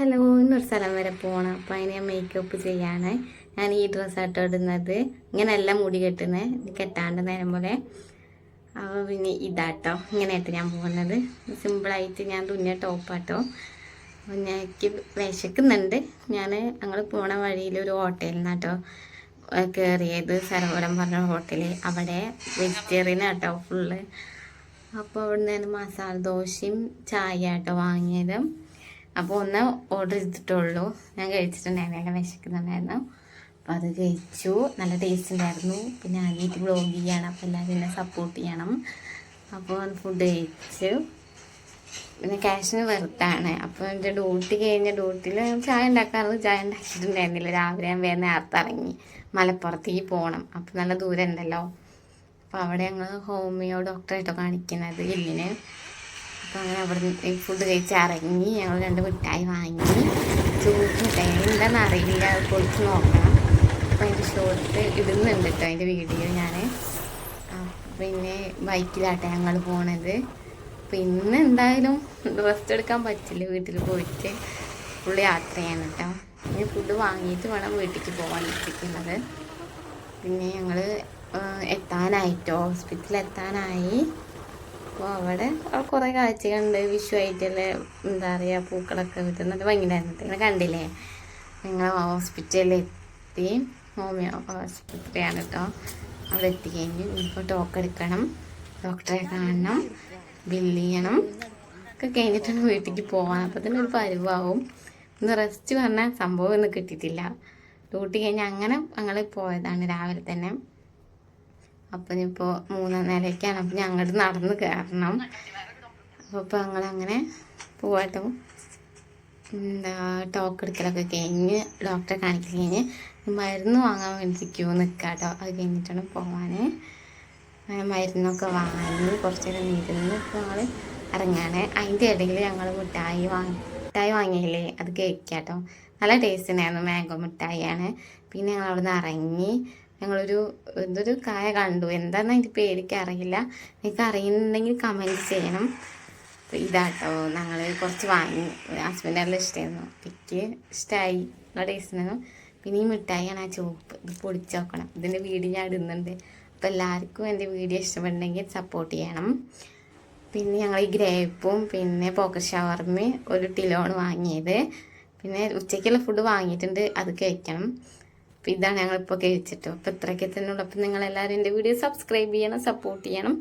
Hello, ഇന്നൊരു സ്ഥലം വരെ പോകണം. അപ്പം അതിന് ഞാൻ മേക്കപ്പ് ചെയ്യാണ്. ഞാൻ ഈ ഡ്രസ്സാട്ടോ ഇടുന്നത്. ഇങ്ങനെയല്ല മുടി കെട്ടുന്നത്, കെട്ടാണ്ട് നേരം പോലെ. അപ്പോൾ പിന്നെ ഇതാട്ടോ, ഇങ്ങനെയായിട്ട് ഞാൻ പോകുന്നത്. സിമ്പിളായിട്ട് ഞാൻ തുന്നിയ ടോപ്പാട്ടോ. അപ്പോൾ എനിക്ക് വിശക്കുന്നുണ്ട്. ഞങ്ങൾ പോണ വഴിയിൽ ഒരു ഹോട്ടലിൽ നിന്നാട്ടോ കയറിയത്. സരോവരം പറഞ്ഞ ഹോട്ടൽ. അവിടെ വെജിറ്റേറിയൻ ആട്ടോ ഫുള്ള്. അപ്പോൾ അവിടെ നിന്ന് മസാല ദോശയും ചായ ആട്ടോ വാങ്ങിയത്. അപ്പോൾ ഒന്ന് ഓർഡർ ചെയ്തിട്ടുള്ളൂ. ഞാൻ കഴിച്ചിട്ടുണ്ടായിരുന്നു, വിശക്കുന്നുണ്ടായിരുന്നു. അപ്പോൾ അത് കഴിച്ചു. നല്ല ടേസ്റ്റ് ഉണ്ടായിരുന്നു. പിന്നെ ആദ്യമായിട്ട് വ്ളോഗ് ചെയ്യണം, അപ്പോൾ എല്ലാവരും എന്നെ സപ്പോർട്ട് ചെയ്യണം. അപ്പോൾ ഫുഡ് കഴിച്ചു. പിന്നെ ക്യാഷിന് വെറുത്താണ്. അപ്പോൾ എൻ്റെ ഡ്യൂട്ടി കഴിഞ്ഞ ഡ്യൂട്ടിയിൽ ചായ ഉണ്ടാക്കാറുണ്ട്. ചായ ഉണ്ടാക്കിയിട്ടുണ്ടായിരുന്നില്ല. രാവിലെ ഞാൻ വേറെ നേരത്തെ ഇറങ്ങി മലപ്പുറത്തേക്ക് പോകണം. അപ്പോൾ നല്ല ദൂരം ഉണ്ടല്ലോ. അപ്പോൾ അവിടെ ഞങ്ങൾ ഹോമിയോ ഡോക്ടറായിട്ടോ കാണിക്കുന്നത് എല്ലിന്. അപ്പോൾ അങ്ങനെ അവിടെ നിന്ന് ഫുഡ് കഴിച്ച് ഇറങ്ങി. ഞങ്ങൾ 2 മിഠായി വാങ്ങി. ചൂട് മിഠായി എന്താണെന്ന് അറിയില്ല, അത് പൊളിച്ച് നോക്കണം. അപ്പോൾ അതിൻ്റെ ഷോർട്ട് ഇടുന്നുണ്ട് കേട്ടോ, അതിൻ്റെ വീഡിയോ ഞാൻ. പിന്നെ ബൈക്കിലാട്ടെ ഞങ്ങൾ പോണത്. പിന്നെ എന്തായാലും റെസ്റ്റ് എടുക്കാൻ പറ്റില്ല, വീട്ടിൽ പോയിട്ട് ഫുള്ള് യാത്ര ചെയ്യണം കേട്ടോ. ഇനി ഫുഡ് വാങ്ങിയിട്ട് വേണം വീട്ടിലേക്ക് പോകാൻ ഇരിക്കുന്നത്. പിന്നെ ഞങ്ങൾ എത്താനായിട്ടോ, ഹോസ്പിറ്റലിൽ എത്താനായി. അപ്പോൾ അവിടെ കുറേ കാഴ്ചകളുണ്ട്. വിഷു ആയിട്ടുള്ള എന്താ പറയുക, പൂക്കളൊക്കെ കിട്ടുന്നത് ഭംഗിയായിരുന്നു. നിങ്ങൾ കണ്ടില്ലേ? നിങ്ങൾ ഹോസ്പിറ്റലിൽ എത്തി. ഹോമിയോ ആശുപത്രിയാണ് കേട്ടോ. അവിടെ എത്തിക്കഴിഞ്ഞ് ഇപ്പോൾ ടോക്കൺ എടുക്കണം, ഡോക്ടറെ കാണണം, ബില്ല് ചെയ്യണം ഒക്കെ കഴിഞ്ഞിട്ടാണ് വീട്ടിലേക്ക് പോകാൻ. അപ്പോൾ തന്നെ ഒരു പരുവാവും. ഇന്ന് റെസ്റ്റ് പറഞ്ഞാൽ സംഭവം ഒന്നും കിട്ടിയിട്ടില്ല. ഡ്യൂട്ടി കഴിഞ്ഞ് അങ്ങനെ ഞങ്ങൾ പോയതാണ് രാവിലെ തന്നെ. അപ്പം ഇപ്പോൾ 3 നിലയ്ക്കാണ്. അപ്പം ഞങ്ങോട്ട് നടന്ന് കയറണം. അപ്പോൾ ഞങ്ങളങ്ങനെ പോവാട്ടോ. എന്താ ടോക്കൺ എടുക്കലൊക്കെ കഴിഞ്ഞ് ഡോക്ടറെ കാണിക്കൽ കഴിഞ്ഞ് മരുന്ന് വാങ്ങാൻ വേണ്ടി ക്യൂ നിൽക്കുക കേട്ടോ. അത് കഴിഞ്ഞിട്ടാണ് പോകാൻ. മരുന്നൊക്കെ വാങ്ങി കുറച്ച് നേരം ഇരുന്ന് ഇപ്പോൾ ഞങ്ങൾ ഇറങ്ങാണ്. അതിൻ്റെ ഇടയിൽ ഞങ്ങൾ മിഠായി വാങ്ങിയില്ലേ, അത് കഴിക്കാം കേട്ടോ. നല്ല ടേസ്റ്റ് ഉണ്ടായിരുന്നു. മാംഗോ മിഠായിയാണ്. പിന്നെ ഞങ്ങൾ അവിടെ നിന്ന് ഇറങ്ങി. എന്തൊരു കായ കണ്ടു. എന്താണെന്ന് അതിൻ്റെ പേരിക്ക് അറിയില്ല. നിങ്ങൾക്ക് അറിയുന്നുണ്ടെങ്കിൽ കമൻറ്റ് ചെയ്യണം. അപ്പോൾ ഇതാട്ടോ ഞങ്ങൾ കുറച്ച് വാങ്ങി. ഹസ്ബൻഡെല്ലാം ഇഷ്ടമായിരുന്നു, എനിക്ക് ഇഷ്ടമായി, നല്ല ടേസ്റ്റ് ഉണ്ടായിരുന്നു. പിന്നെ ഈ മിഠായിയാണ് ആ ചുവപ്പ്. ഇത് പൊടിച്ച് നോക്കണം. ഇതിൻ്റെ വീഡിയോ ഞാൻ ഇടുന്നുണ്ട്. അപ്പോൾ എല്ലാവർക്കും എൻ്റെ വീഡിയോ ഇഷ്ടപ്പെടുന്നെങ്കിൽ സപ്പോർട്ട് ചെയ്യണം. പിന്നെ ഞങ്ങൾ ഈ ഗ്രേപ്പും പിന്നെ പോക്കറ്റ് ഷവർമയും ഒരു ടിലോണ് വാങ്ങിയത്. പിന്നെ ഉച്ചയ്ക്കുള്ള ഫുഡ് വാങ്ങിയിട്ടുണ്ട്, അത് കഴിക്കണം. അപ്പോൾ ഇതാണ് ഞങ്ങളിപ്പോൾ കഴിച്ചിട്ടോ. അപ്പോൾ ഇത്രയൊക്കെ തന്നെ ഉള്ളൂ. അപ്പോൾ നിങ്ങളെല്ലാവരും എൻ്റെ വീഡിയോ സബ്സ്ക്രൈബ് ചെയ്യണം, സപ്പോർട്ട് ചെയ്യണം.